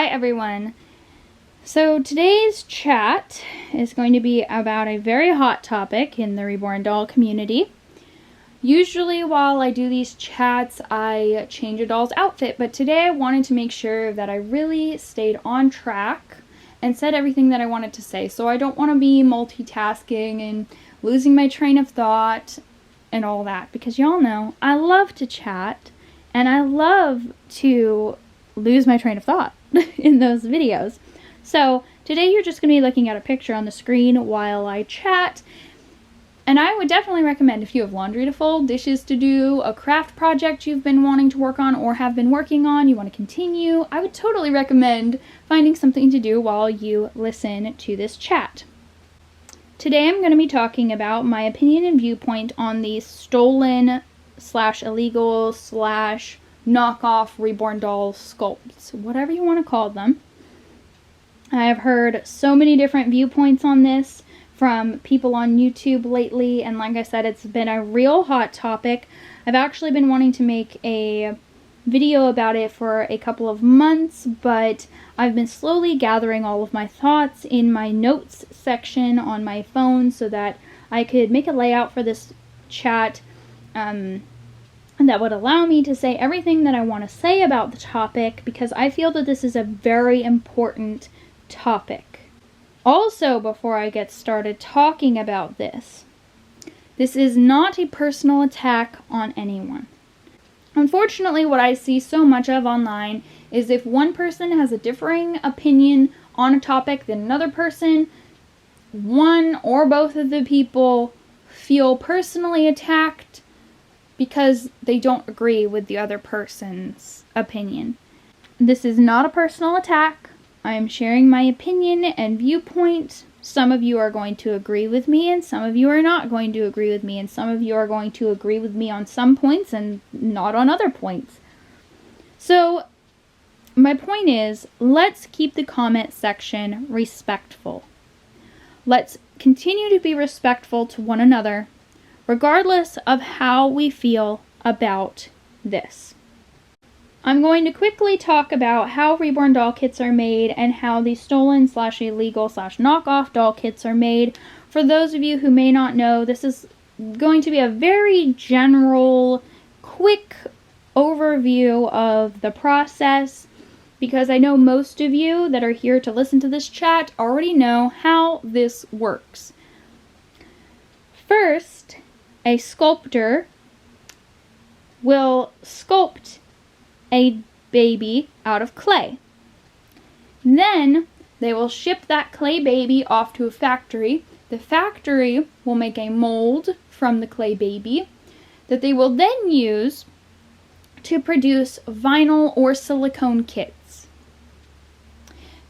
Hi everyone. So today's chat is going to be about a very hot topic in the Reborn doll community. Usually while I do these chats, I change a doll's outfit, but today I wanted to make sure that I really stayed on track and said everything that I wanted to say. So I don't want to be multitasking and losing my train of thought and all that, because y'all know I love to chat and I love to lose my train of thought in those videos. So today you're just going to be looking at a picture on the screen while I chat. And I would definitely recommend, if you have laundry to fold, dishes to do, a craft project you've been wanting to work on or have been working on, you want to continue, I would totally recommend finding something to do while you listen to this chat. Today I'm going to be talking about my opinion and viewpoint on the stolen / illegal / knockoff Reborn doll sculpts, whatever you want to call them. I have heard so many different viewpoints on this from people on YouTube lately, and like I said, it's been a real hot topic. I've actually been wanting to make a video about it for a couple of months, but I've been slowly gathering all of my thoughts in my notes section on my phone so that I could make a layout for this chat that would allow me to say everything that I want to say about the topic, because I feel that this is a very important topic. Also, before I get started talking about this is not a personal attack on anyone. Unfortunately, what I see so much of online is if one person has a differing opinion on a topic than another person, one or both of the people feel personally attacked because they don't agree with the other person's opinion. This is not a personal attack. I am sharing my opinion and viewpoint. Some of you are going to agree with me, and some of you are not going to agree with me, and some of you are going to agree with me on some points and not on other points. So, my point is, let's keep the comment section respectful. Let's continue to be respectful to one another, regardless of how we feel about this. I'm going to quickly talk about how Reborn doll kits are made and how the stolen / illegal / knockoff doll kits are made. For those of you who may not know, this is going to be a very general, quick overview of the process, because I know most of you that are here to listen to this chat already know how this works. First, a sculptor will sculpt a baby out of clay. Then they will ship that clay baby off to a factory. The factory will make a mold from the clay baby that they will then use to produce vinyl or silicone kits.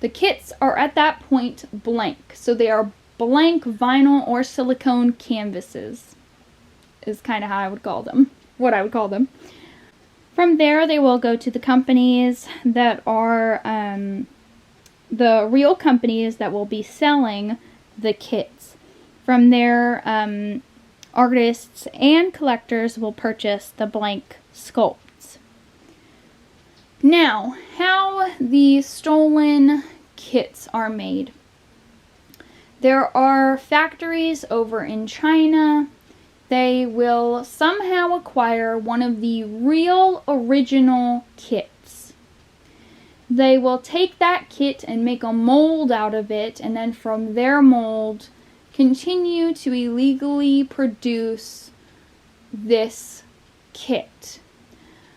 The kits are at that point blank, so they are blank vinyl or silicone canvases, is kind of how I would call them, what I would call them. From there, they will go to the companies that are the real companies that will be selling the kits. From there, artists and collectors will purchase the blank sculpts. Now, how the stolen kits are made. There are factories over in China. They will somehow acquire one of the real original kits. They will take that kit and make a mold out of it, and then from their mold continue to illegally produce this kit.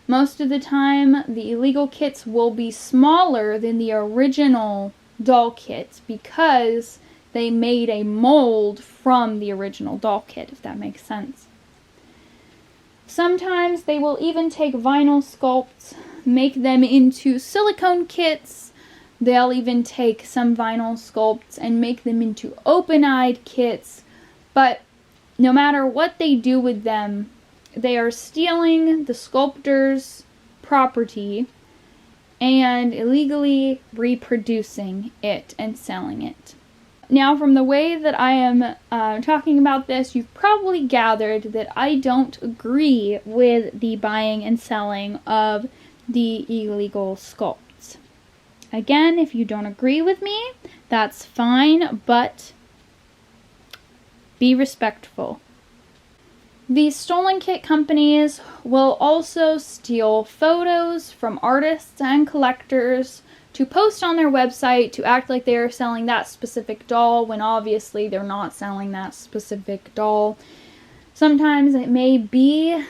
Most of the time, the illegal kits will be smaller than the original doll kits because they made a mold from the original doll kit, if that makes sense. Sometimes they will even take vinyl sculpts, make them into silicone kits. They'll even take some vinyl sculpts and make them into open-eyed kits. But no matter what they do with them, they are stealing the sculptor's property and illegally reproducing it and selling it. Now, from the way that I am talking about this, you've probably gathered that I don't agree with the buying and selling of the illegal sculpts. Again, if you don't agree with me, that's fine, but be respectful. These stolen kit companies will also steal photos from artists and collectors to post on their website to act like they are selling that specific doll when obviously they're not selling that specific doll. Sometimes it may be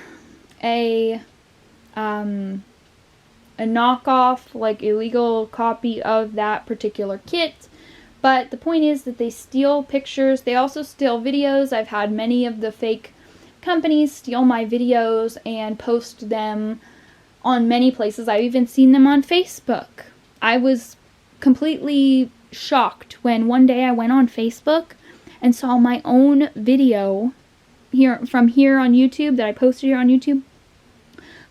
a knockoff, like illegal copy of that particular kit. But the point is that they steal pictures. They also steal videos. I've had many of the fake companies steal my videos and post them on many places. I've even seen them on Facebook. I was completely shocked when one day I went on Facebook and saw my own video from here on YouTube that I posted here on YouTube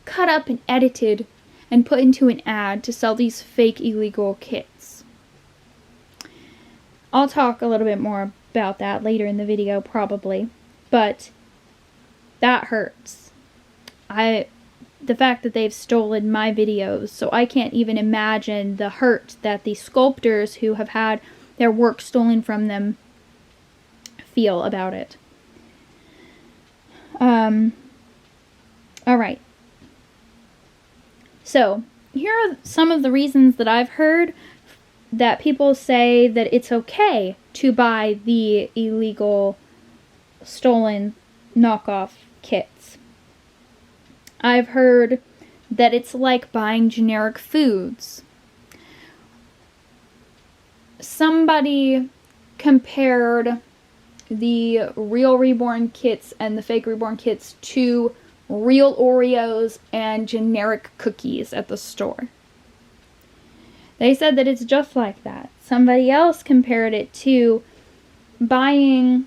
cut up and edited and put into an ad to sell these fake illegal kits. I'll talk a little bit more about that later in the video probably, but that hurts. The fact that they've stolen my videos, so I can't even imagine the hurt that the sculptors who have had their work stolen from them feel about it. Alright. So, here are some of the reasons that I've heard that people say that it's okay to buy the illegal, stolen, knockoff kits. I've heard that it's like buying generic foods. Somebody compared the real Reborn kits and the fake Reborn kits to real Oreos and generic cookies at the store. They said that it's just like that. Somebody else compared it to buying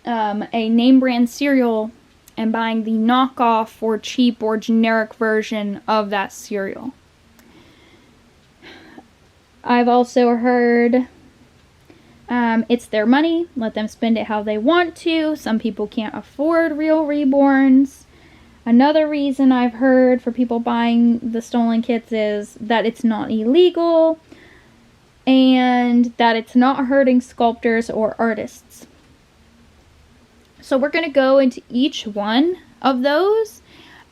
a name brand cereal and buying the knockoff or cheap or generic version of that cereal. I've also heard it's their money, let them spend it how they want to. Some people can't afford real Reborns. Another reason I've heard for people buying the stolen kits is that it's not illegal and that it's not hurting sculptors or artists. So we're going to go into each one of those,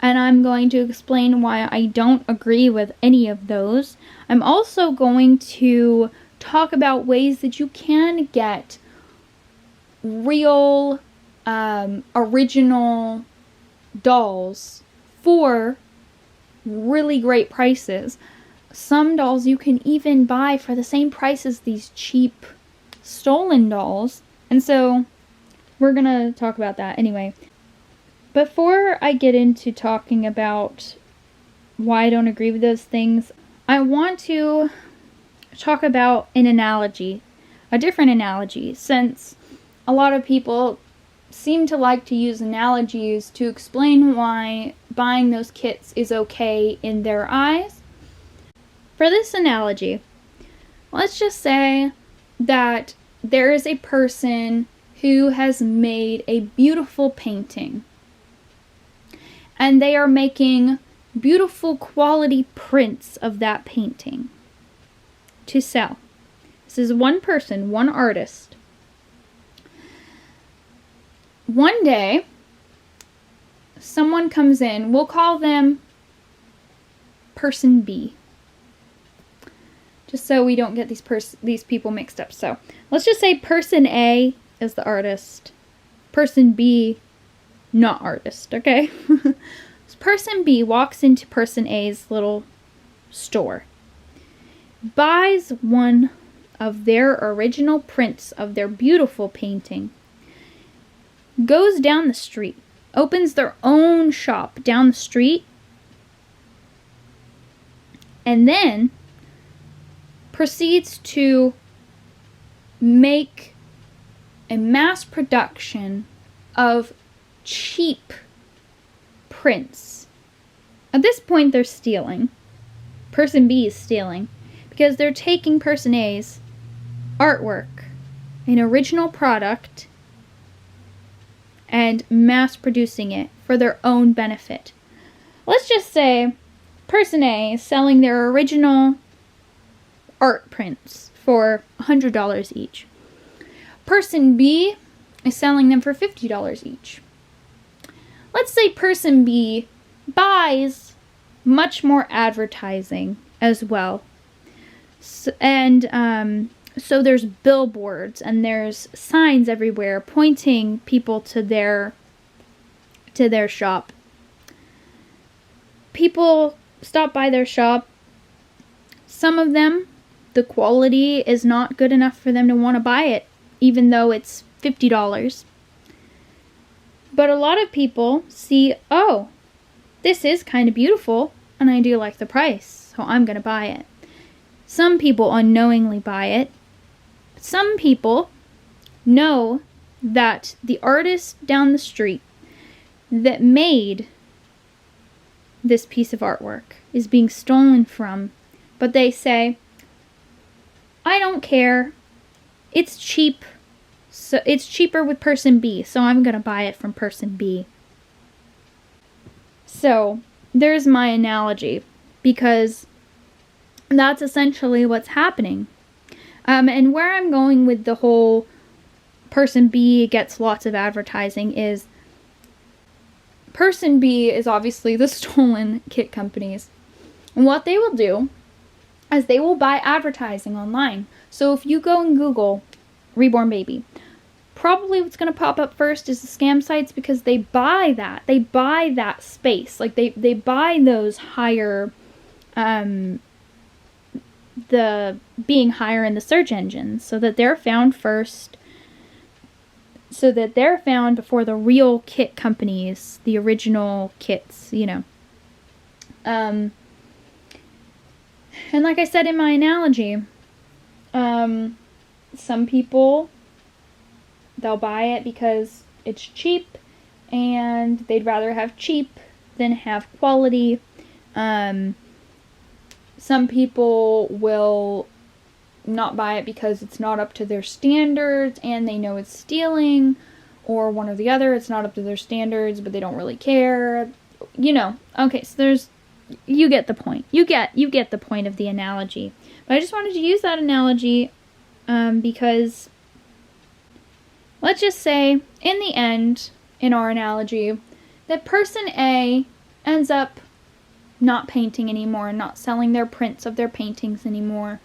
and I'm going to explain why I don't agree with any of those. I'm also going to talk about ways that you can get real, original dolls for really great prices. Some dolls you can even buy for the same price as these cheap stolen dolls. And so we're gonna talk about that anyway. Before I get into talking about why I don't agree with those things, I want to talk about an analogy, a different analogy, since a lot of people seem to like to use analogies to explain why buying those kits is okay in their eyes. For this analogy, let's just say that there is a person who has made a beautiful painting, and they are making beautiful quality prints of that painting to sell. This is one person, one artist. One day, someone comes in, we'll call them person B, just so we don't get these people mixed up. So let's just say person A is the artist, person B, not artist, okay? So person B walks into person A's little store, buys one of their original prints of their beautiful painting, goes down the street, opens their own shop down the street, and then proceeds to make a mass production of cheap prints. At this point, they're stealing. Person B is stealing because they're taking person A's artwork, an original product, and mass producing it for their own benefit. Let's just say person A is selling their original art prints for $100 each. Person B is selling them for $50 each. Let's say person B buys much more advertising as well. So there's billboards and there's signs everywhere pointing people to their shop. People stop by their shop. Some of them, the quality is not good enough for them to want to buy it, even though it's $50. But a lot of people see, oh, this is kind of beautiful, and I do like the price, so I'm going to buy it. Some people unknowingly buy it. Some people know that the artist down the street that made this piece of artwork is being stolen from, but they say, I don't care, it's cheap, so it's cheaper with person B, so I'm gonna buy it from person B. So there's my analogy, because that's essentially what's happening. And where I'm going with the whole person B gets lots of advertising is, person B is obviously the stolen kit companies. And what they will do is they will buy advertising online. So if you go and Google Reborn Baby, probably what's going to pop up first is the scam sites, because they buy that. They buy that space. Like they buy those higher, the being higher in the search engines, so that they're found first, so that they're found before the real kit companies, the original kits, you know. And like I said in my analogy, some people, they'll buy it because it's cheap, and they'd rather have cheap than have quality. Some people will not buy it because it's not up to their standards and they know it's stealing, or one or the other, it's not up to their standards but they don't really care, you know. Okay, so you get the point. You get the point of the analogy. But I just wanted to use that analogy because let's just say in the end, in our analogy, that person A ends up not painting anymore, not selling their prints of their paintings anymore,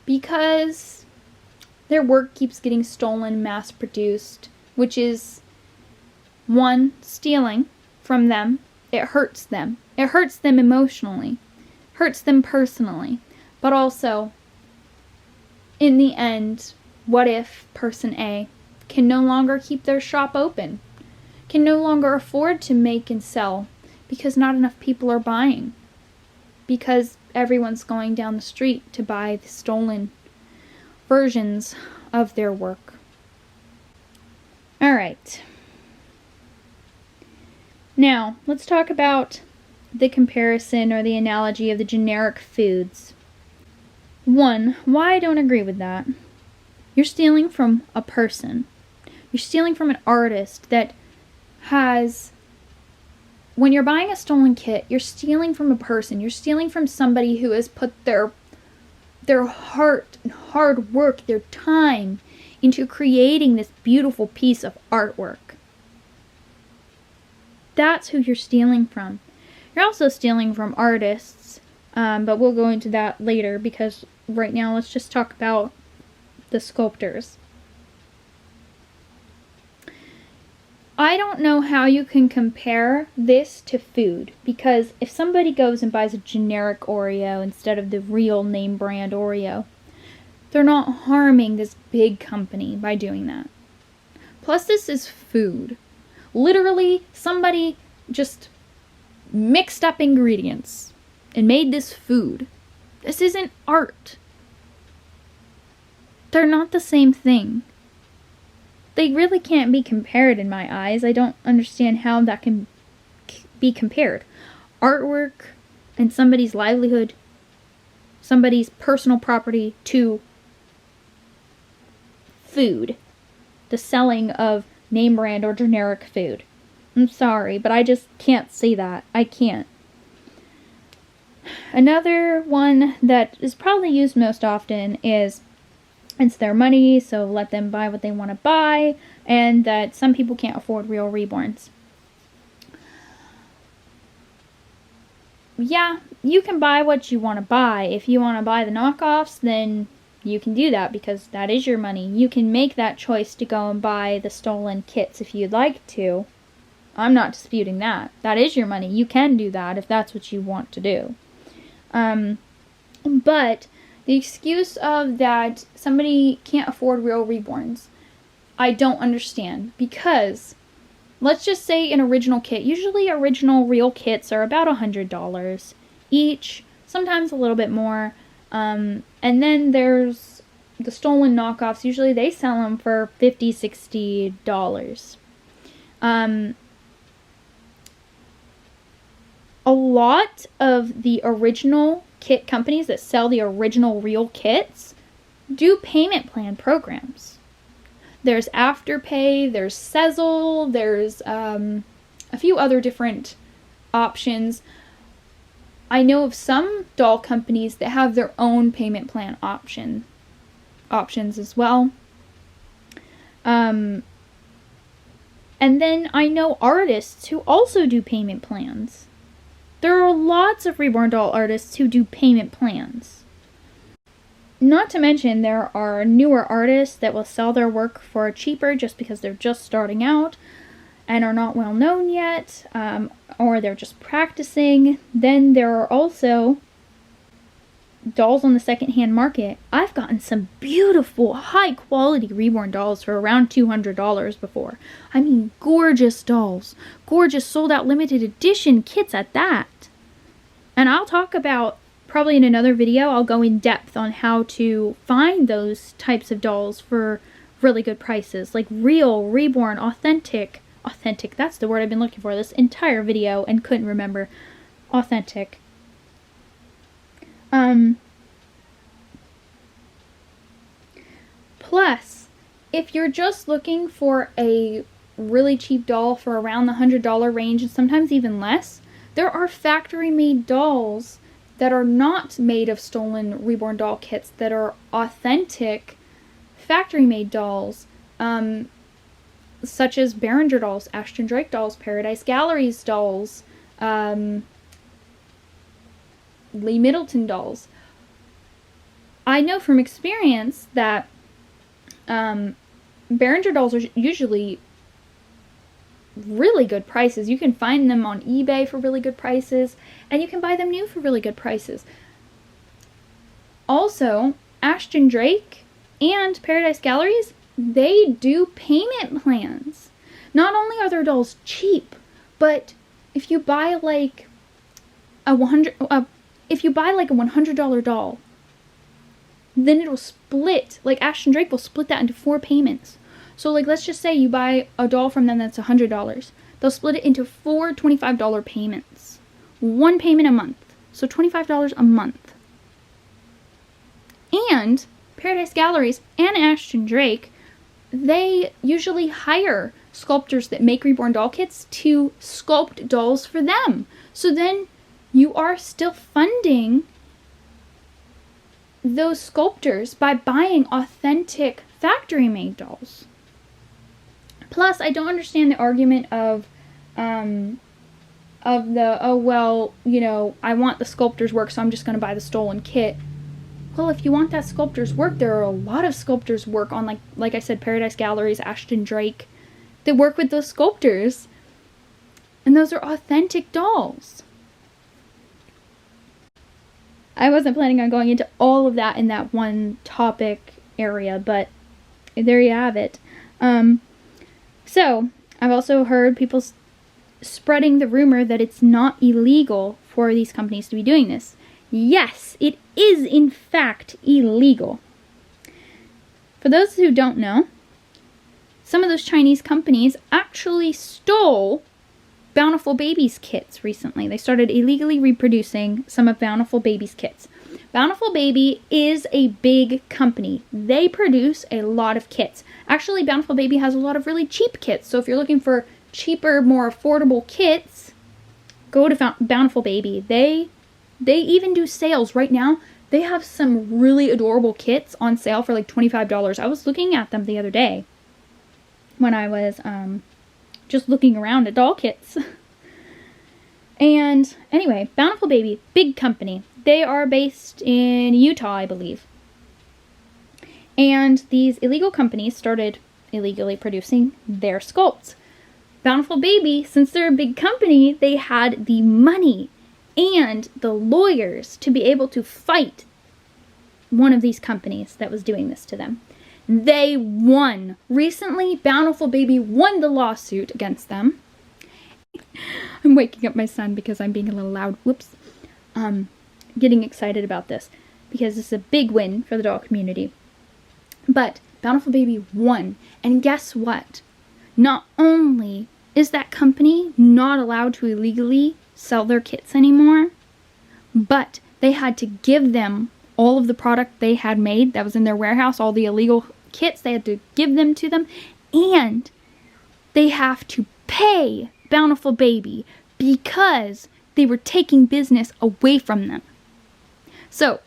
because their work keeps getting stolen, mass-produced, which is, one, stealing from them. It hurts them. It hurts them emotionally, hurts them personally. But also, in the end, what if person A can no longer keep their shop open, can no longer afford to make and sell, because not enough people are buying, because everyone's going down the street to buy the stolen versions of their work. Alright. Now, let's talk about the comparison or the analogy of the generic foods. One, why I don't agree with that. You're stealing from a person. You're stealing from an artist that has... When you're buying a stolen kit, you're stealing from a person. You're stealing from somebody who has put their heart and hard work, their time, into creating this beautiful piece of artwork. That's who you're stealing from. You're also stealing from artists, but we'll go into that later, because right now let's just talk about the sculptors. I don't know how you can compare this to food, because if somebody goes and buys a generic Oreo instead of the real name brand Oreo, they're not harming this big company by doing that. Plus, this is food. Literally, somebody just mixed up ingredients and made this food. This isn't art. They're not the same thing. They really can't be compared in my eyes. I don't understand how that can be compared. Artwork and somebody's livelihood, somebody's personal property, to food. The selling of name brand or generic food. I'm sorry, but I just can't see that. I can't. Another one that is probably used most often is it's their money, so let them buy what they want to buy, and that some people can't afford real reborns. Yeah, you can buy what you want to buy. If you want to buy the knockoffs, then you can do that because that is your money. You can make that choice to go and buy the stolen kits if you'd like to. I'm not disputing that. That is your money. You can do that if that's what you want to do. But the excuse of that somebody can't afford real reborns, I don't understand. Because let's just say an original kit. Usually original real kits are about $100 each, sometimes a little bit more. And then there's the stolen knockoffs. Usually they sell them for $50, $60. A lot of the original kit companies that sell the original real kits do payment plan programs. There's Afterpay, there's Sezzle, there's a few other different options. I know of some doll companies that have their own payment plan options as well. And then I know artists who also do payment plans. There are lots of reborn doll artists who do payment plans. Not to mention there are newer artists that will sell their work for cheaper just because they're just starting out and are not well known yet, or they're just practicing. Then there are also dolls on the secondhand market. I've gotten some beautiful, high quality reborn dolls for around $200 before. I mean, gorgeous dolls. Gorgeous sold out limited edition kits at that. And I'll talk about, probably in another video, I'll go in depth on how to find those types of dolls for really good prices. Like real, reborn, authentic, that's the word I've been looking for this entire video and couldn't remember. Authentic. Plus, if you're just looking for a really cheap doll for around the $100 range, and sometimes even less, there are factory-made dolls that are not made of stolen reborn doll kits, that are authentic factory-made dolls, such as Behringer dolls, Ashton Drake dolls, Paradise Galleries dolls, Lee Middleton dolls. I know from experience that Behringer dolls are usually really good prices. You can find them on eBay for really good prices, and you can buy them new for really good prices. Also, Ashton Drake and Paradise Galleries, they do payment plans. Not only are their dolls cheap, but if you buy like a $100 doll, then it'll split. Like Ashton Drake will split that into 4 payments. So like let's just say you buy a doll from them that's $100. They'll split it into 4 $25 payments. 1 payment a month. So $25 a month. And Paradise Galleries and Ashton Drake, they usually hire sculptors that make reborn doll kits to sculpt dolls for them. So then you are still funding those sculptors by buying authentic factory-made dolls. Plus, I don't understand the argument of oh well, you know, I want the sculptor's work, so I'm just going to buy the stolen kit. Well, if you want that sculptor's work, there are a lot of sculptors' work on, like I said, Paradise Galleries, Ashton Drake, that work with those sculptors, and those are authentic dolls. I wasn't planning on going into all of that in that one topic area, but there you have it. So, I've also heard people spreading the rumor that it's not illegal for these companies to be doing this. Yes, it is in fact illegal. For those who don't know, some of those Chinese companies actually stole Bountiful Babies kits recently. They started illegally reproducing some of Bountiful Babies kits. Bountiful Baby is a big company. They produce a lot of kits. Actually, Bountiful Baby has a lot of really cheap kits. So if you're looking for cheaper, more affordable kits, go to Bountiful Baby. They They even do sales right now. They have some really adorable kits on sale for like $25. I was looking at them the other day when I was just looking around at doll kits. And anyway, Bountiful Baby, big company. They are based in Utah, I believe. And these illegal companies started illegally producing their sculpts. Bountiful Baby, since they're a big company, they had the money and the lawyers to be able to fight one of these companies that was doing this to them. They won. Recently, Bountiful Baby won the lawsuit against them. I'm waking up my son because I'm being a little loud. Whoops. Getting excited about this because this is a big win for the doll community. But Bountiful Baby won. And guess what? Not only is that company not allowed to illegally sell their kits anymore, but they had to give them all of the product they had made that was in their warehouse, all the illegal kits, they had to give them to them, and they have to pay Bountiful Baby because they were taking business away from them. So,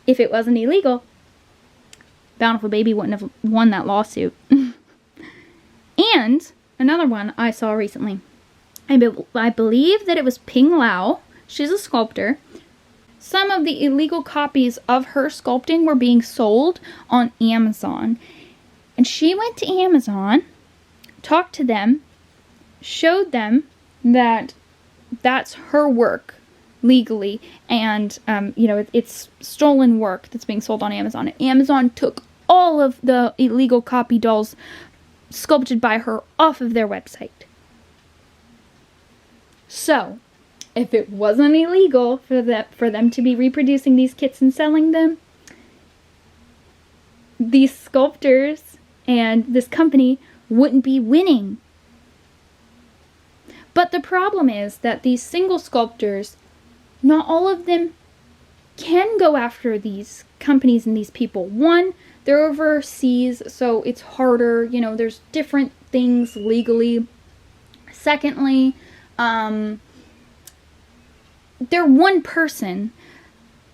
if it wasn't illegal, Bountiful Baby wouldn't have won that lawsuit. And another one I saw recently. I believe that it was Ping Lao. She's a sculptor. Some of the illegal copies of her sculpting were being sold on Amazon. And she went to Amazon, talked to them, showed them that that's her work legally. And, it's stolen work that's being sold on Amazon. And Amazon took all of the illegal copy dolls sculpted by her off of their website. So, if it wasn't illegal for them to be reproducing these kits and selling them, these sculptors and this company wouldn't be winning. But the problem is that these single sculptors, not all of them can go after these companies and these people. One, they're overseas, so it's harder. There's different things legally. Secondly, they're one person.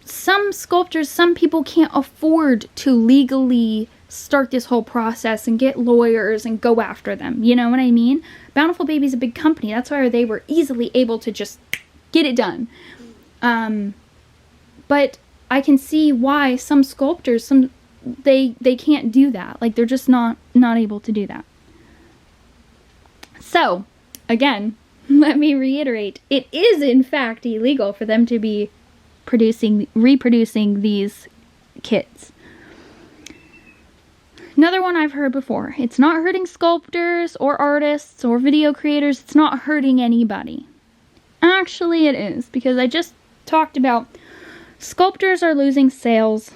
Some sculptors, some people can't afford to legally start this whole process and get lawyers and go after them. You know what I mean? Bountiful Baby's a big company. That's why they were easily able to just get it done. But I can see why some sculptors, they can't do that. Like, they're just not able to do that. So, again, let me reiterate, it is in fact illegal for them to be reproducing these kits. Another one I've heard before, it's not hurting sculptors or artists or video creators, it's not hurting anybody. Actually it is, because I just talked about sculptors are losing sales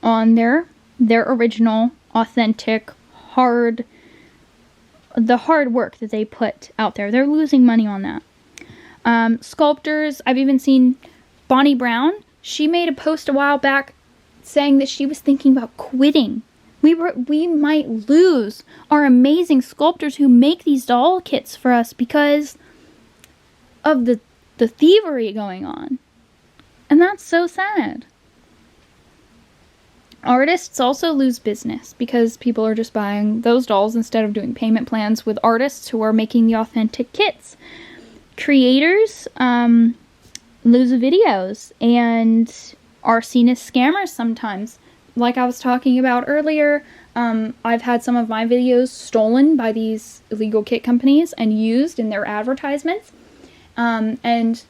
on their original, authentic, the hard work that they put out there. They're losing money on that. Sculptors, I've even seen Bonnie Brown. She made a post a while back saying that she was thinking about quitting. We might lose our amazing sculptors who make these doll kits for us because of the thievery going on. And that's so sad. Artists also lose business because people are just buying those dolls instead of doing payment plans with artists who are making the authentic kits. Creators lose videos and are seen as scammers sometimes. Like I was talking about earlier, I've had some of my videos stolen by these illegal kit companies and used in their advertisements. And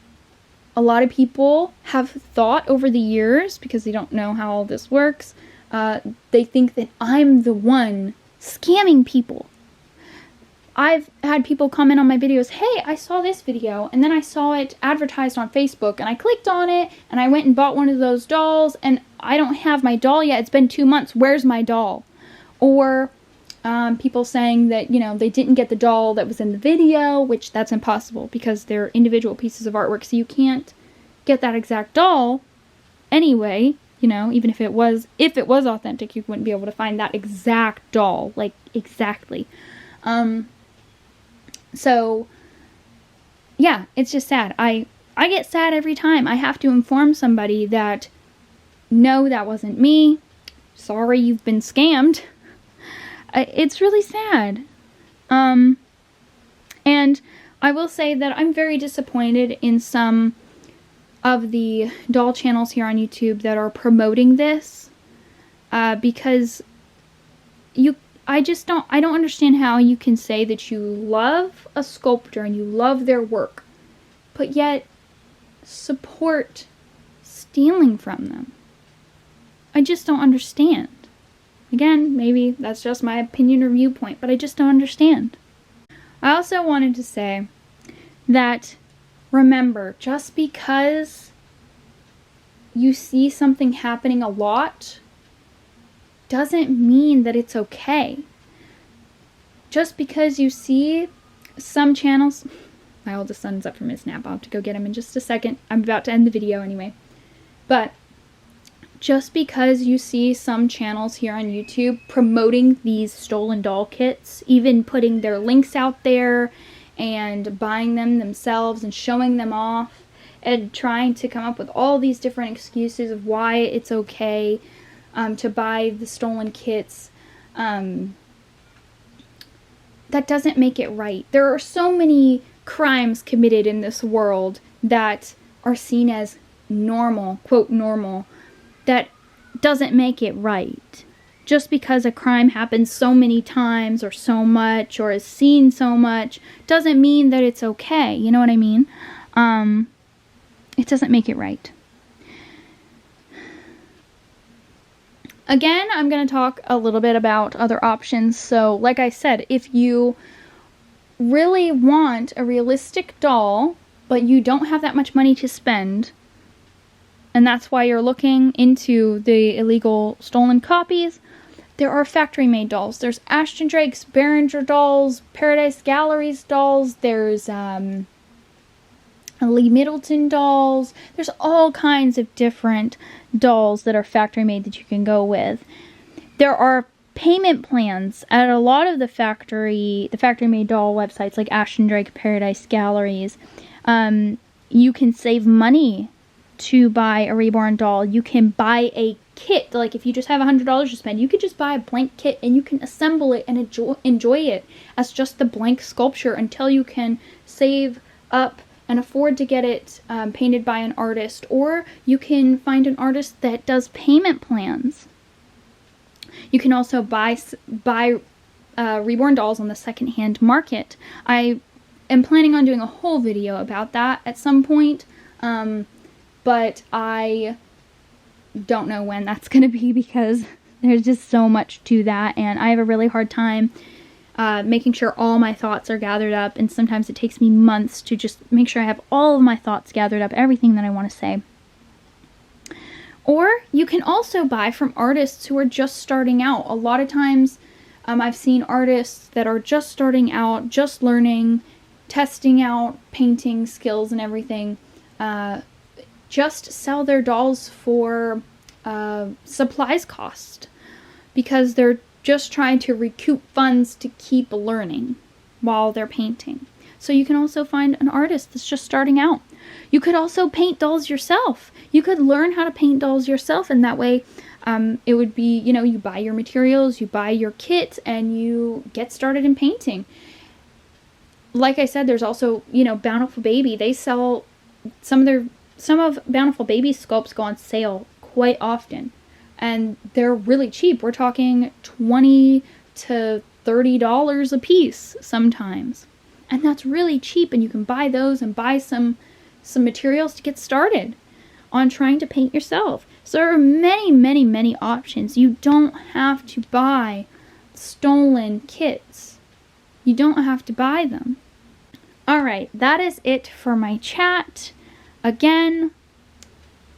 a lot of people have thought over the years, because they don't know how all this works, they think that I'm the one scamming people. I've had people comment on my videos, hey, I saw this video, and then I saw it advertised on Facebook, and I clicked on it, and I went and bought one of those dolls, and I don't have my doll yet. It's been 2 months. Where's my doll? Or people saying that, they didn't get the doll that was in the video, which that's impossible because they're individual pieces of artwork, so you can't get that exact doll anyway. Even if it was authentic, you wouldn't be able to find that exact doll, like exactly. So yeah, it's just sad. I I get sad every time I have to inform somebody that, no, that wasn't me. Sorry, you've been scammed. It's really sad. And I will say that I'm very disappointed in some of the doll channels here on YouTube that are promoting this, because I don't understand how you can say that you love a sculptor and you love their work, but yet support stealing from them. I just don't understand. Again, maybe that's just my opinion or viewpoint, but I just don't understand. I also wanted to say that, remember, just because you see something happening a lot doesn't mean that it's okay. Just because you see some channels... My oldest son's up from his nap. I'll have to go get him in just a second. I'm about to end the video anyway. But just because you see some channels here on YouTube promoting these stolen doll kits, even putting their links out there and buying them themselves and showing them off and trying to come up with all these different excuses of why it's okay to buy the stolen kits, that doesn't make it right. There are so many crimes committed in this world that are seen as normal, quote normal, that doesn't make it right. Just because a crime happens so many times or so much or is seen so much doesn't mean that it's okay. You know what I mean? It doesn't make it right. Again, I'm going to talk a little bit about other options. So, like I said, if you really want a realistic doll, but you don't have that much money to spend, and that's why you're looking into the illegal stolen copies, there are factory-made dolls. There's Ashton Drake's Behringer dolls, Paradise Gallery's dolls, there's Lee Middleton dolls. There's all kinds of different dolls that are factory-made that you can go with. There are payment plans at a lot of the factory-made doll websites like Ashton Drake, Paradise Galleries. You can save money to buy a Reborn doll. You can buy a kit. Like if you just have $100 to spend, you could just buy a blank kit and you can assemble it and enjoy it as just the blank sculpture until you can save up and afford to get it painted by an artist. Or you can find an artist that does payment plans. You can also buy Reborn dolls on the secondhand market. I am planning on doing a whole video about that at some point, but I don't know when that's going to be because there's just so much to that, and I have a really hard time making sure all my thoughts are gathered up, and sometimes it takes me months to just make sure I have all of my thoughts gathered up, everything that I want to say. Or you can also buy from artists who are just starting out. A lot of times I've seen artists that are just starting out, just learning, testing out painting skills and everything, just sell their dolls for supplies cost because they're just trying to recoup funds to keep learning while they're painting. So you can also find an artist that's just starting out. You could also paint dolls yourself. You could learn how to paint dolls yourself, and that way it would be, you know, you buy your materials, you buy your kit, and you get started in painting. Like I said, there's also, you know, Bountiful Baby. They sell some of Bountiful Baby's sculpts go on sale quite often, and they're really cheap. We're talking $20 to $30 a piece sometimes, and that's really cheap. And you can buy those and buy some materials to get started on trying to paint yourself. So there are many, many, many options. You don't have to buy stolen kits. You don't have to buy them. Alright, that is it for my chat. Again,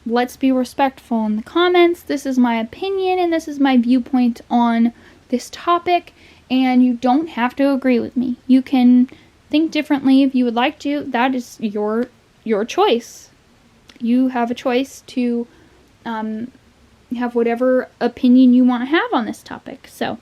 let's be respectful in the comments. This is my opinion and this is my viewpoint on this topic, and you don't have to agree with me. You can think differently if you would like to. That is your choice. You have a choice to have whatever opinion you want to have on this topic. So